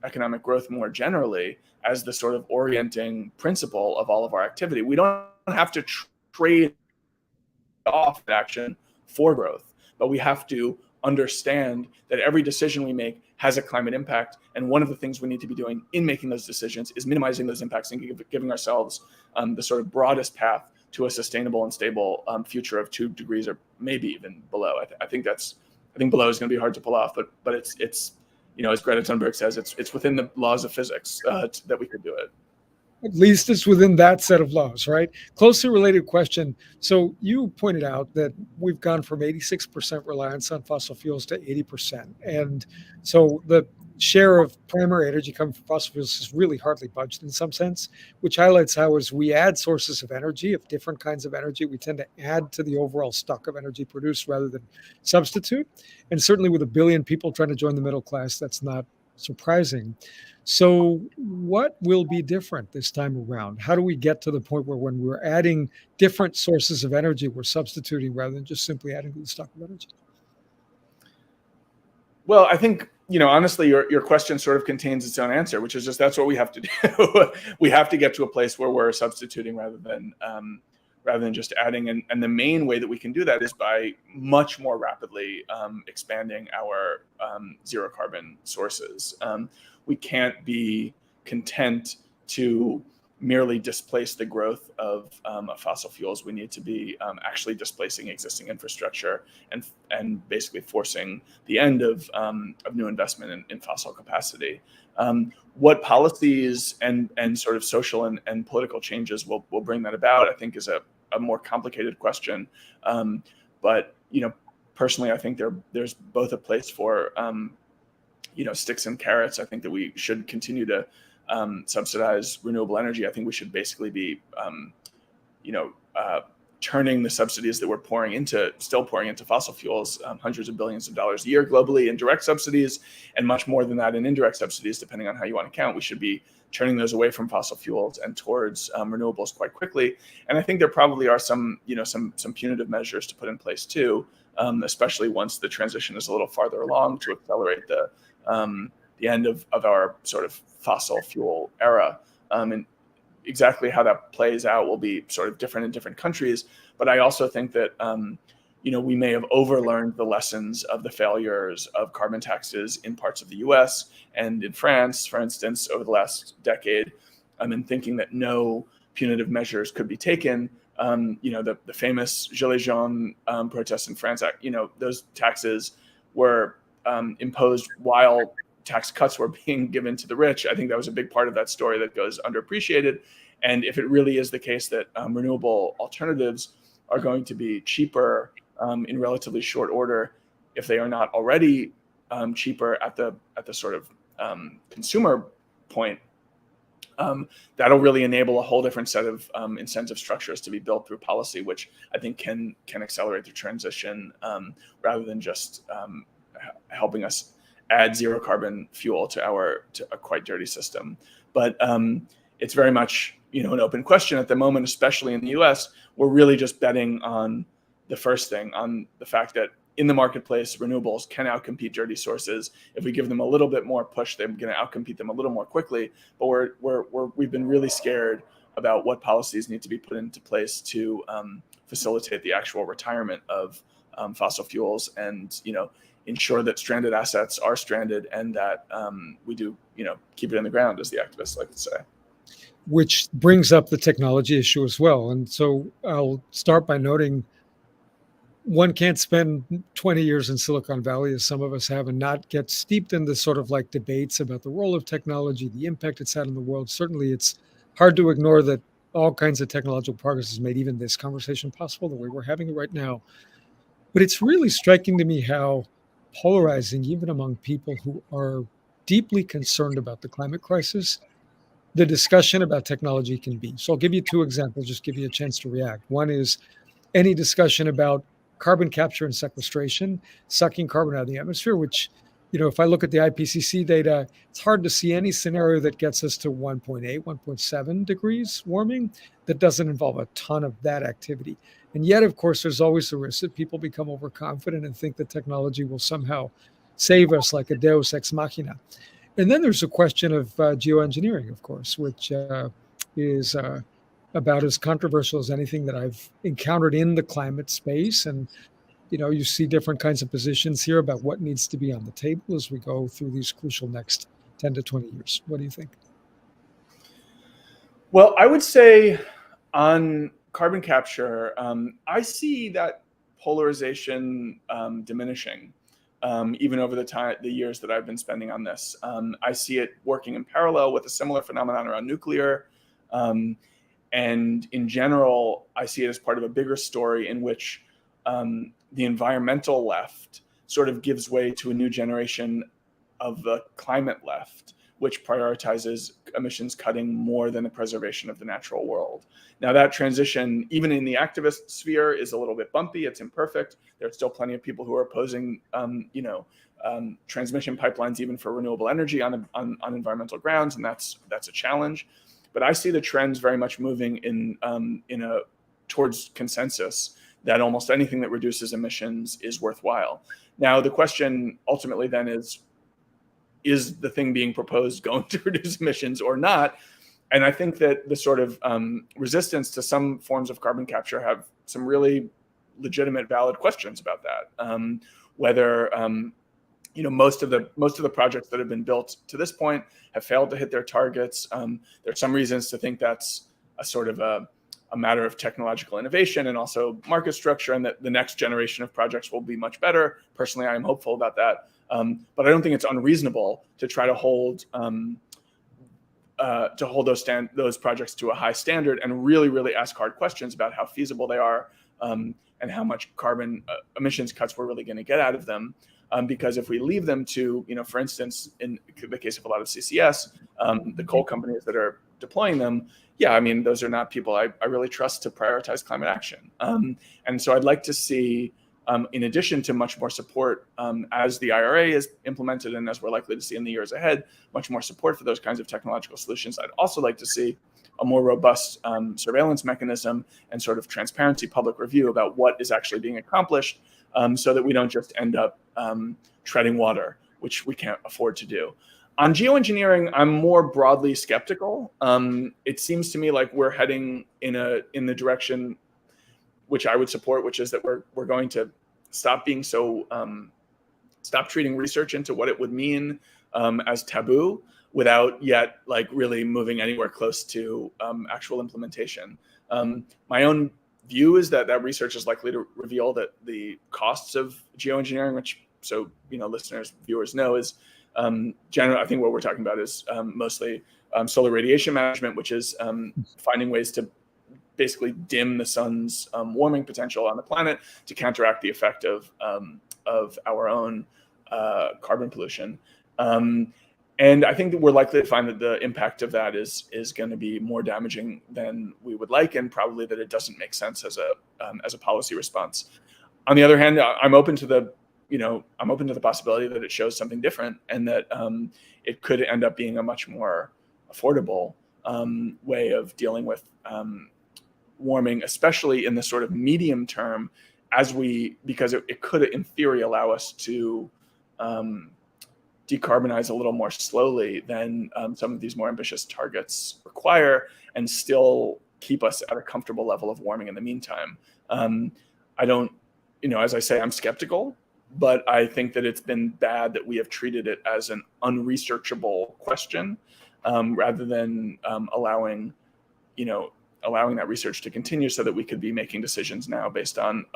economic growth more generally as the sort of orienting principle of all of our activity. We don't have to trade off action for growth, but we have to understand that every decision we make has a climate impact. And one of the things we need to be doing in making those decisions is minimizing those impacts and giving ourselves the sort of broadest path to a sustainable and stable future of 2 degrees or maybe even below. I think below is going to be hard to pull off, but it's as Greta Thunberg says, it's within the laws of physics that we could do it. At least it's within that set of laws, right? Closely related question. So you pointed out that we've gone from 86% reliance on fossil fuels to 80%. And so the share of primary energy coming from fossil fuels is really hardly budged in some sense, which highlights how as we add sources of energy, of different kinds of energy, we tend to add to the overall stock of energy produced rather than substitute. And certainly with 1 billion people trying to join the middle class, that's not surprising. So what will be different this time around? How do we get to the point where when we're adding different sources of energy, we're substituting rather than just simply adding to the stock of energy? Well, I think, honestly, your question sort of contains its own answer, which is just that's what we have to do. We have to get to a place where we're substituting rather than rather than just adding. And the main way that we can do that is by much more rapidly expanding our zero carbon sources. We can't be content to merely displace the growth of fossil fuels. We need to be actually displacing existing infrastructure and basically forcing the end of new investment in fossil capacity. What policies and sort of social and political changes will bring that about, I think, is a more complicated question. But personally, I think there's both a place for sticks and carrots. I think that we should continue to subsidize renewable energy. I think we should basically be, turning the subsidies that we're still pouring into fossil fuels, hundreds of billions of dollars a year globally in direct subsidies, and much more than that in indirect subsidies, depending on how you want to count. We should be turning those away from fossil fuels and towards renewables quite quickly. And I think there probably are some punitive measures to put in place too, especially once the transition is a little farther along, to accelerate the end of our sort of fossil fuel era. And exactly how that plays out will be sort of different in different countries. But I also think that we may have overlearned the lessons of the failures of carbon taxes in parts of the US and in France, for instance, over the last decade, in thinking that no punitive measures could be taken. The famous Gilets jaunes protests in France, those taxes were imposed while tax cuts were being given to the rich. I think that was a big part of that story that goes underappreciated. And if it really is the case that renewable alternatives are going to be cheaper in relatively short order, if they are not already cheaper at the sort of consumer point, that'll really enable a whole different set of incentive structures to be built through policy, which I think can accelerate the transition rather than just helping us add zero carbon fuel to a quite dirty system. But it's very much an open question at the moment, especially in the US. We're really just betting on the first thing, on the fact that in the marketplace, renewables can outcompete dirty sources. If we give them a little bit more push, they're going to outcompete them a little more quickly. But we've been really scared about what policies need to be put into place to facilitate the actual retirement of fossil fuels and ensure that stranded assets are stranded and that we do keep it in the ground, as the activists like to say. Which brings up the technology issue as well. And so I'll start by noting one can't spend 20 years in Silicon Valley, as some of us have, and not get steeped in the sort of like debates about the role of technology, the impact it's had on the world. Certainly, it's hard to ignore that all kinds of technological progress has made even this conversation possible the way we're having it right now. But it's really striking to me how polarizing, even among people who are deeply concerned about the climate crisis, the discussion about technology can be. So I'll give you two examples, just give you a chance to react. One is any discussion about carbon capture and sequestration, sucking carbon out of the atmosphere, which, if I look at the IPCC data, it's hard to see any scenario that gets us to 1.8, 1.7 degrees warming that doesn't involve a ton of that activity. And yet, of course, there's always the risk that people become overconfident and think that technology will somehow save us like a deus ex machina. And then there's a question of geoengineering, of course, which is about as controversial as anything that I've encountered in the climate space. And, you see different kinds of positions here about what needs to be on the table as we go through these crucial next 10 to 20 years. What do you think? Well, I would say on carbon capture, I see that polarization diminishing. Even over the years that I've been spending on this. I see it working in parallel with a similar phenomenon around nuclear. And in general, I see it as part of a bigger story in which the environmental left sort of gives way to a new generation of the climate left, which prioritizes emissions cutting more than the preservation of the natural world. Now, that transition, even in the activist sphere, is a little bit bumpy. It's imperfect. There's still plenty of people who are opposing, transmission pipelines, even for renewable energy on environmental grounds, and that's a challenge. But I see the trends very much moving towards consensus that almost anything that reduces emissions is worthwhile. Now, the question ultimately then is the thing being proposed going to reduce emissions or not? And I think that the sort of resistance to some forms of carbon capture have some really legitimate, valid questions about that. Whether most of the projects that have been built to this point have failed to hit their targets. There's some reasons to think that's a sort of a matter of technological innovation and also market structure, and that the next generation of projects will be much better. Personally, I am hopeful about that, but I don't think it's unreasonable to try to hold those projects to a high standard and really ask hard questions about how feasible they are, and how much carbon emissions cuts we're really going to get out of them. Because if we leave them to, for instance, in the case of a lot of CCS, the coal companies that are deploying them, those are not people I really trust to prioritize climate action. And so I'd like to see, in addition to much more support as the IRA is implemented and as we're likely to see in the years ahead, much more support for those kinds of technological solutions. I'd also like to see a more robust surveillance mechanism and sort of transparency, public review about what is actually being accomplished, so that we don't just end up treading water, which we can't afford to do. On geoengineering, I'm more broadly skeptical. It seems to me like we're heading in the direction which I would support, which is that we're going to stop treating research into what it would mean as taboo, without yet really moving anywhere close to actual implementation. My own view is that research is likely to reveal that the costs of geoengineering, which listeners, viewers know, is generally, I think what we're talking about is mostly solar radiation management, which is finding ways to basically dim the sun's warming potential on the planet to counteract the effect of our own carbon pollution. And I think that we're likely to find that the impact of that is going to be more damaging than we would like, and probably that it doesn't make sense as a policy response. On the other hand, I'm open to the possibility that it shows something different, and that it could end up being a much more affordable way of dealing with warming, especially in the sort of medium term, because it could, in theory, allow us to decarbonize a little more slowly than some of these more ambitious targets require, and still keep us at a comfortable level of warming in the meantime. I don't, as I say, I'm skeptical, but I think that it's been bad that we have treated it as an unresearchable question, rather than allowing that research to continue, so that we could be making decisions now based on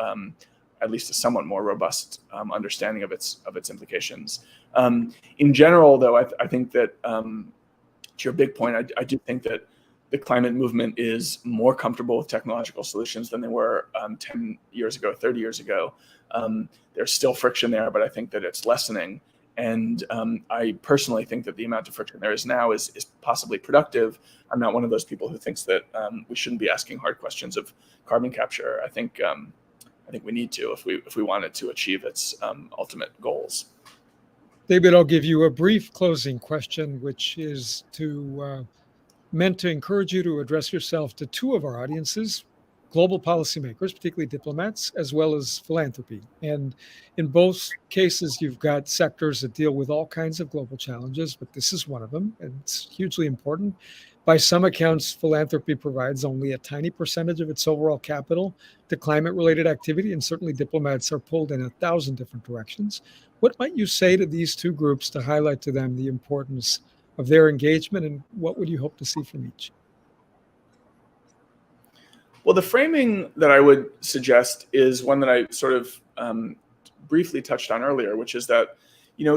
at least a somewhat more robust understanding of its implications. In general, though, I think that, to your big point, I do think that the climate movement is more comfortable with technological solutions than they were 10 years ago, 30 years ago. There's still friction there, but I think that it's lessening. And I personally think that the amount of friction there is now is possibly productive. I'm not one of those people who thinks that we shouldn't be asking hard questions of carbon capture. I think we need to, if we wanted to achieve its ultimate goals. David, I'll give you a brief closing question, which is meant to encourage you to address yourself to two of our audiences: global policymakers, particularly diplomats, as well as philanthropy. And in both cases, you've got sectors that deal with all kinds of global challenges, but this is one of them, and it's hugely important. By some accounts, philanthropy provides only a tiny percentage of its overall capital to climate-related activity, and certainly diplomats are pulled in 1,000 different directions. What might you say to these two groups to highlight to them the importance of their engagement, and what would you hope to see from each? Well, the framing that I would suggest is one that I sort of briefly touched on earlier, which is that,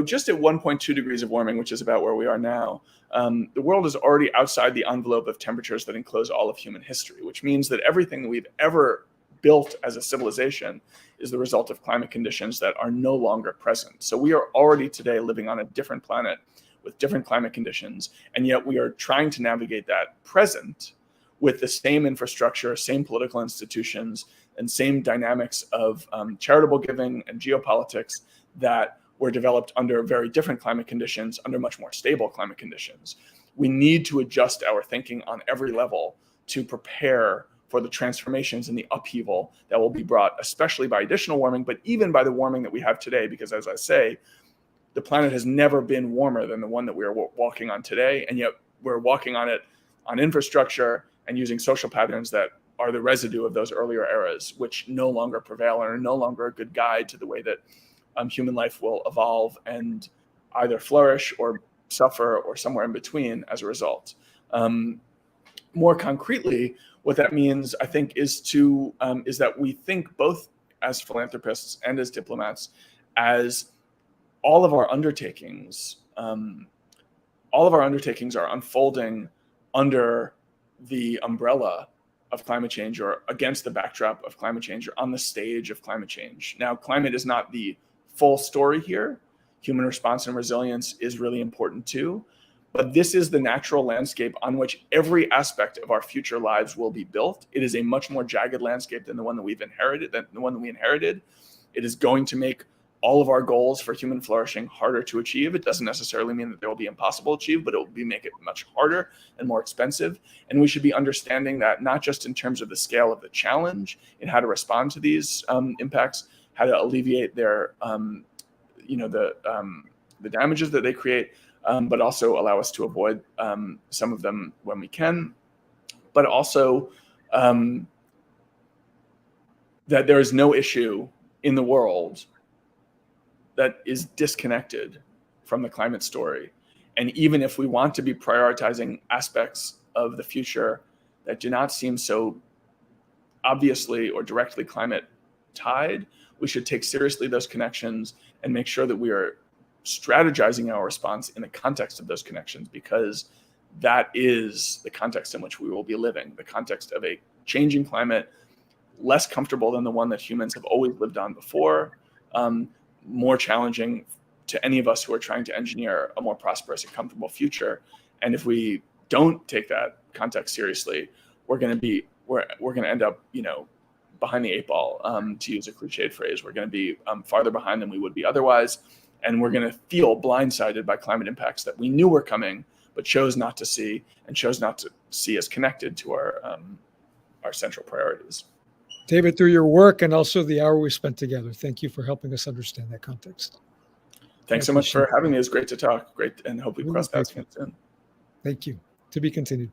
just at 1.2 degrees of warming, which is about where we are now, the world is already outside the envelope of temperatures that enclose all of human history, which means that everything that we've ever built as a civilization is the result of climate conditions that are no longer present. So we are already today living on a different planet with different climate conditions, and yet we are trying to navigate that present with the same infrastructure, same political institutions, and same dynamics of charitable giving and geopolitics that were developed under very different climate conditions, under much more stable climate conditions. We need to adjust our thinking on every level to prepare for the transformations and the upheaval that will be brought, especially by additional warming, but even by the warming that we have today, because as I say, the planet has never been warmer than the one that we are walking on today, and yet we're walking on it on infrastructure and using social patterns that are the residue of those earlier eras, which no longer prevail and are no longer a good guide to the way that human life will evolve and either flourish or suffer or somewhere in between as a result. More concretely, what that means, I think, is that we think both as philanthropists and as diplomats, as all of our undertakings are unfolding under the umbrella of climate change, or against the backdrop of climate change, or on the stage of climate change. Now, climate is not the full story here. Human response and resilience is really important too. But this is the natural landscape on which every aspect of our future lives will be built. It is a much more jagged landscape than the one that we inherited. It is going to make all of our goals for human flourishing harder to achieve. It doesn't necessarily mean that they will be impossible to achieve, but it will make it much harder and more expensive. And we should be understanding that not just in terms of the scale of the challenge and how to respond to these impacts, how to alleviate their, the damages that they create, but also allow us to avoid some of them when we can, but also that there is no issue in the world that is disconnected from the climate story. And even if we want to be prioritizing aspects of the future that do not seem so obviously or directly climate tied, we should take seriously those connections and make sure that we are strategizing our response in the context of those connections, because that is the context in which we will be living, the context of a changing climate, less comfortable than the one that humans have always lived on before, more challenging to any of us who are trying to engineer a more prosperous and comfortable future. And if we don't take that context seriously, we're going to end up, behind the eight ball, to use a cliched phrase. We're going to be farther behind than we would be otherwise. And we're going to feel blindsided by climate impacts that we knew were coming, but chose not to see, and chose not to see as connected to our central priorities. David, through your work and also the hour we spent together, thank you for helping us understand that context. Thanks so much for having me. It was great to talk. Great, and hope we cross paths again soon. Thank you. To be continued.